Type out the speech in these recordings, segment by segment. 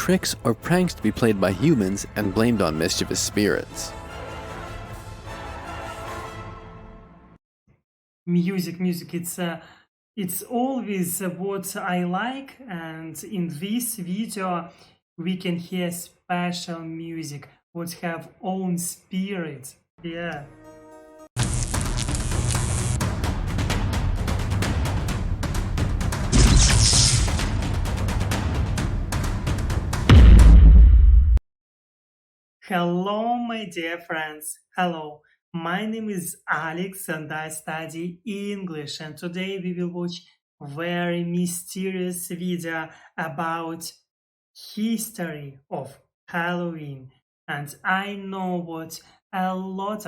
tricks or pranks to be played by humans and blamed on mischievous spirits. Music, it's always what I like, and in this video we can hear special music what have own spirit. Yeah. Hello, my dear friends. Hello. My name is Alex and I study English, and today we will watch very mysterious video about history of Halloween. And I know what a lot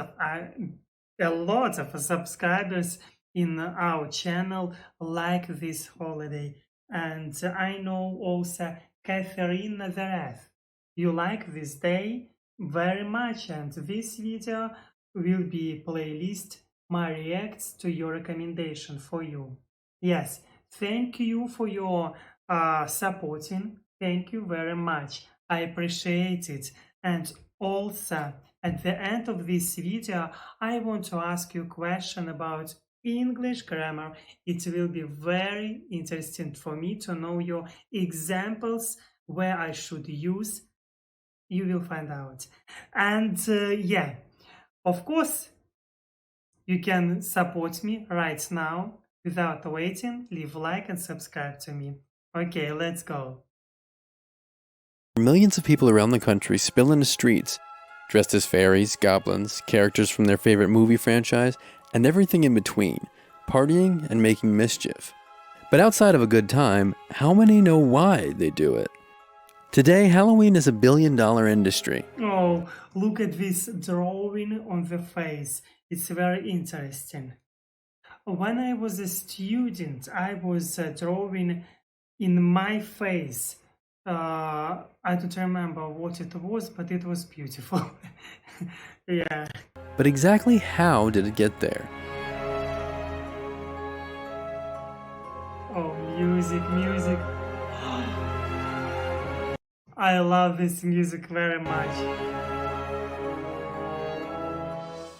of subscribers in our channel like this holiday. And I know also Catherine Nazareth. You like this day very much, and this video will be playlist my reacts to your recommendation for you. Yes, thank you for your supporting. Thank you very much. I appreciate it. And also, at the end of this video, I want to ask you a question about English grammar. It will be very interesting for me to know your examples where I should use. You will find out. And yeah, of course, you can support me right now without waiting. Leave a like and subscribe to me. Okay, let's go. Millions of people around the country spill into streets, dressed as fairies, goblins, characters from their favorite movie franchise, and everything in between, partying and making mischief. But outside of a good time, how many know why they do it? Today, Halloween is a billion-dollar industry. Oh, look at this drawing on the face. It's very interesting. When I was a student, I was drawing in my face. I don't remember what it was, but it was beautiful. Yeah. But exactly how did it get there? Oh, music. I love this music very much.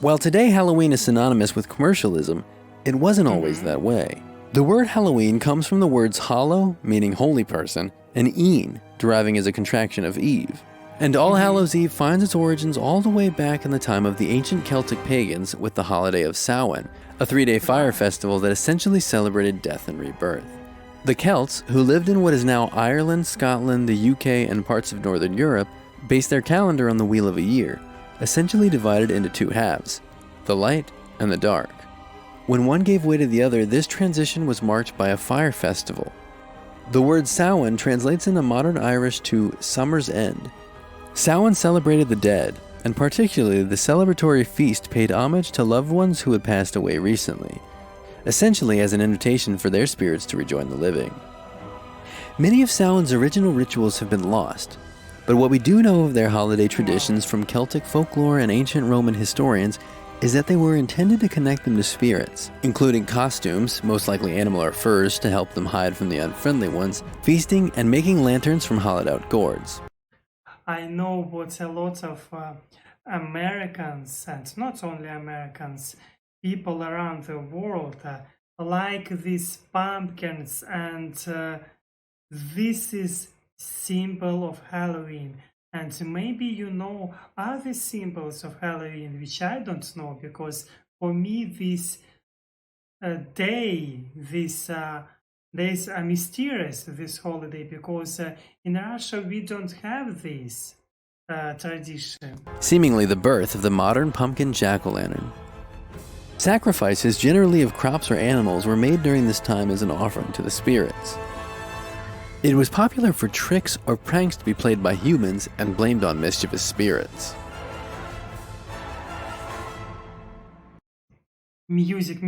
While today Halloween is synonymous with commercialism, it wasn't always that way. The word Halloween comes from the words hallow, meaning holy person, and een, deriving as a contraction of Eve. And All Hallows Eve finds its origins all the way back in the time of the ancient Celtic pagans with the holiday of Samhain, a 3-day fire festival that essentially celebrated death and rebirth. The Celts, who lived in what is now Ireland, Scotland, the UK, and parts of Northern Europe, based their calendar on the wheel of a year, essentially divided into two halves, the light and the dark. When one gave way to the other, this transition was marked by a fire festival. The word Samhain translates into modern Irish to summer's end. Samhain celebrated the dead, and particularly the celebratory feast paid homage to loved ones who had passed away recently, essentially as an invitation for their spirits to rejoin the living. Many of Samhain's original rituals have been lost, but what we do know of their holiday traditions from Celtic folklore and ancient Roman historians is that they were intended to connect them to spirits, including costumes, most likely animal or furs to help them hide from the unfriendly ones, feasting, and making lanterns from hollowed-out gourds. I know what a lot of Americans, and not only Americans, people around the world like these pumpkins, and this is symbol of Halloween. And maybe you know other symbols of Halloween which I don't know, because for me this days are mysterious, this holiday, because in Russia we don't have this tradition. Seemingly the birth of the modern pumpkin jack-o'-lantern. Sacrifices, generally of crops or animals, were made during this time as an offering to the spirits. It was popular for tricks or pranks to be played by humans and blamed on mischievous spirits. Music,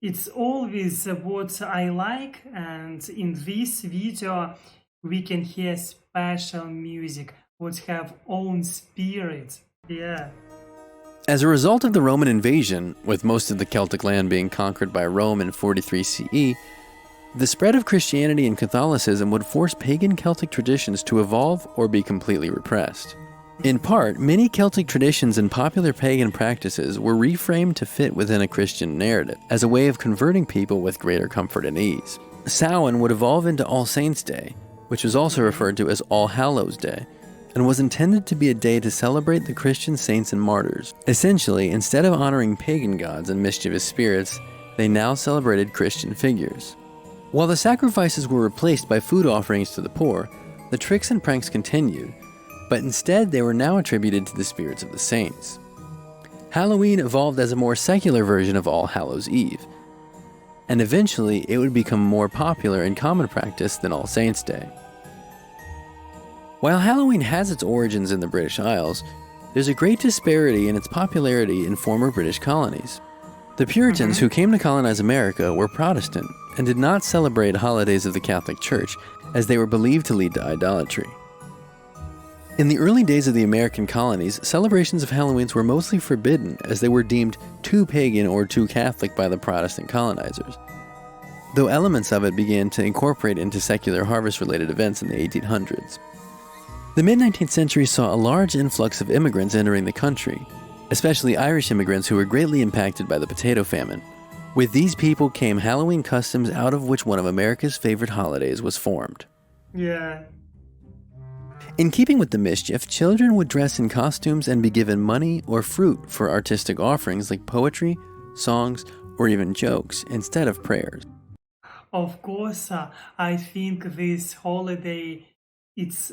it's always what I like, and in this video we can hear special music what have own spirit. Yeah. As a result of the Roman invasion, with most of the Celtic land being conquered by Rome in 43 CE, The spread of Christianity and Catholicism would force pagan Celtic traditions to evolve or be completely repressed. In part, many Celtic traditions and popular pagan practices were reframed to fit within a Christian narrative, as a way of converting people with greater comfort and ease. Samhain would evolve into All Saints' Day, which was also referred to as All Hallows' Day, and was intended to be a day to celebrate the Christian saints and martyrs. Essentially, instead of honoring pagan gods and mischievous spirits, they now celebrated Christian figures. While the sacrifices were replaced by food offerings to the poor, the tricks and pranks continued, but instead they were now attributed to the spirits of the saints. Halloween evolved as a more secular version of All Hallows' Eve, and eventually it would become more popular and common practice than All Saints' Day. While Halloween has its origins in the British Isles, there's a great disparity in its popularity in former British colonies. The Puritans who came to colonize America were Protestant and did not celebrate holidays of the Catholic Church, as they were believed to lead to idolatry. In the early days of the American colonies, celebrations of Halloween were mostly forbidden, as they were deemed too pagan or too Catholic by the Protestant colonizers, though elements of it began to incorporate into secular harvest-related events in the 1800s. The mid-19th century saw a large influx of immigrants entering the country, especially Irish immigrants who were greatly impacted by the potato famine. With these people came Halloween customs, out of which one of America's favorite holidays was formed. Yeah. In keeping with the mischief, children would dress in costumes and be given money or fruit for artistic offerings like poetry, songs, or even jokes, instead of prayers. Of course, I think this holiday, it's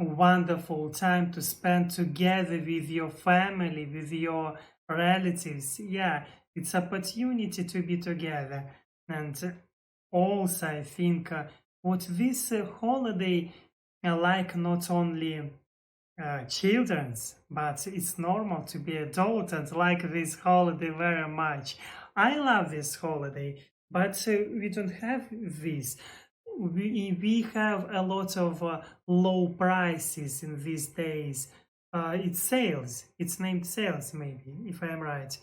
a wonderful time to spend together with your family, with your relatives. Yeah, it's opportunity to be together. And also, I think what this holiday like not only children's, but it's normal to be adult and like this holiday very much. I love this holiday, but we don't have this. We have a lot of low prices in these days. It's sales. It's named sales, maybe, if I am right.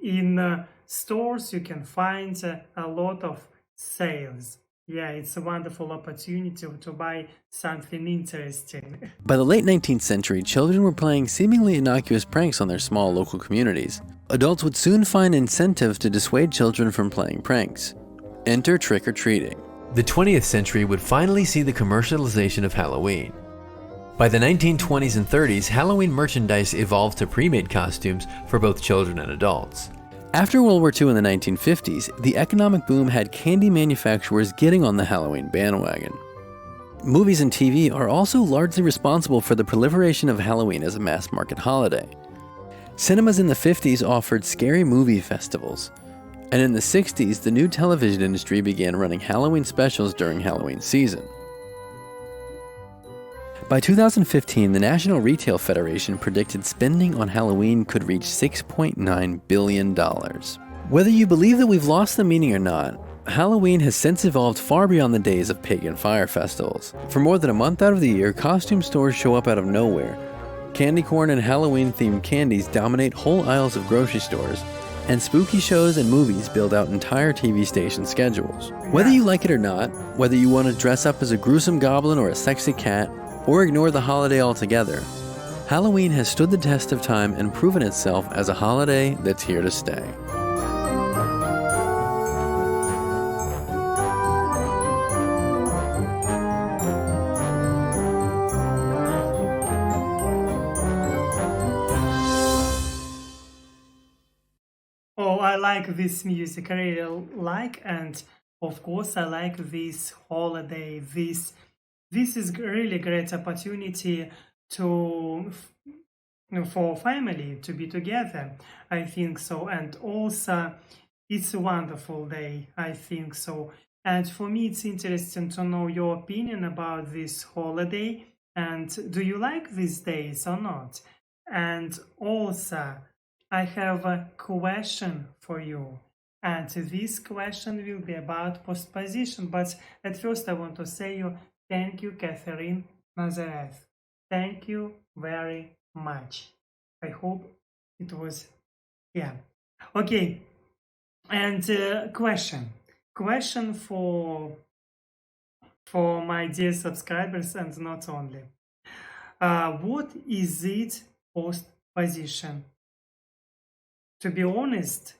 In stores, you can find a lot of sales. Yeah, it's a wonderful opportunity to buy something interesting. By the late 19th century, children were playing seemingly innocuous pranks on their small local communities. Adults would soon find incentive to dissuade children from playing pranks. Enter trick-or-treating. The 20th century would finally see the commercialization of Halloween. By the 1920s and 30s, Halloween merchandise evolved to pre-made costumes for both children and adults. After World War II in the 1950s, the economic boom had candy manufacturers getting on the Halloween bandwagon. Movies and TV are also largely responsible for the proliferation of Halloween as a mass-market holiday. Cinemas in the 50s offered scary movie festivals, and in the 60s, the new television industry began running Halloween specials during Halloween season. By 2015, the National Retail Federation predicted spending on Halloween could reach $6.9 billion. Whether you believe that we've lost the meaning or not, Halloween has since evolved far beyond the days of pagan fire festivals. For more than a month out of the year, costume stores show up out of nowhere. Candy corn and Halloween-themed candies dominate whole aisles of grocery stores, and spooky shows and movies build out entire TV station schedules. Whether you like it or not, whether you want to dress up as a gruesome goblin or a sexy cat, or ignore the holiday altogether, Halloween has stood the test of time and proven itself as a holiday that's here to stay. Oh, I like this music. I really like, and of course, I like this holiday. This is really great opportunity to for family to be together. I think so, and also it's a wonderful day. I think so, and for me, it's interesting to know your opinion about this holiday. And do you like these days or not? And also, I have a question for you. And this question will be about postposition. But at first, I want to say you thank you, Catherine Nazareth. Thank you very much. I hope it was, yeah. Okay. And question. question for my dear subscribers and not only. What is it postposition? To be honest,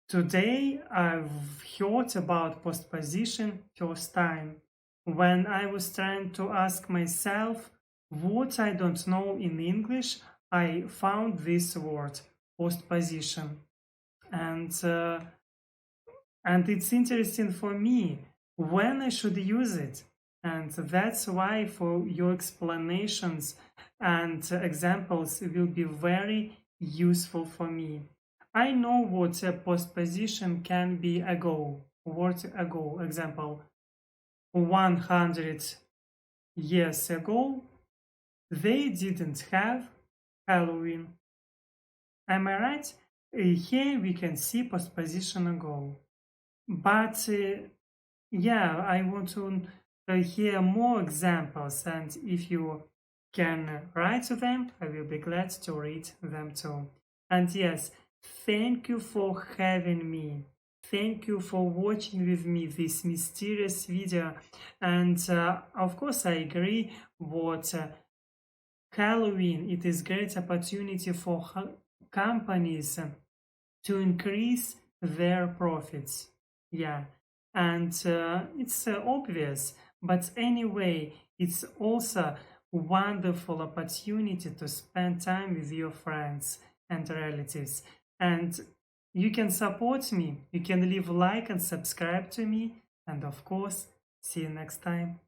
today I've heard about postposition first time when I was trying to ask myself what I don't know in English. I found this word postposition, and it's interesting for me when I should use it. And that's why for your explanations and examples will be very useful for me. I know what a postposition can be ago, word ago, example, 100 years ago, they didn't have Halloween. Am I right? Here we can see postposition ago. But yeah, I want to hear more examples, and if you can write to them, I will be glad to read them too. And yes, thank you for having me. Thank you for watching with me this mysterious video. And of course, I agree what Halloween, it is great opportunity for companies to increase their profits. Yeah, and it's obvious, but anyway, it's also wonderful opportunity to spend time with your friends and relatives. And you can support me, you can leave like and subscribe to me, and of course, see you next time.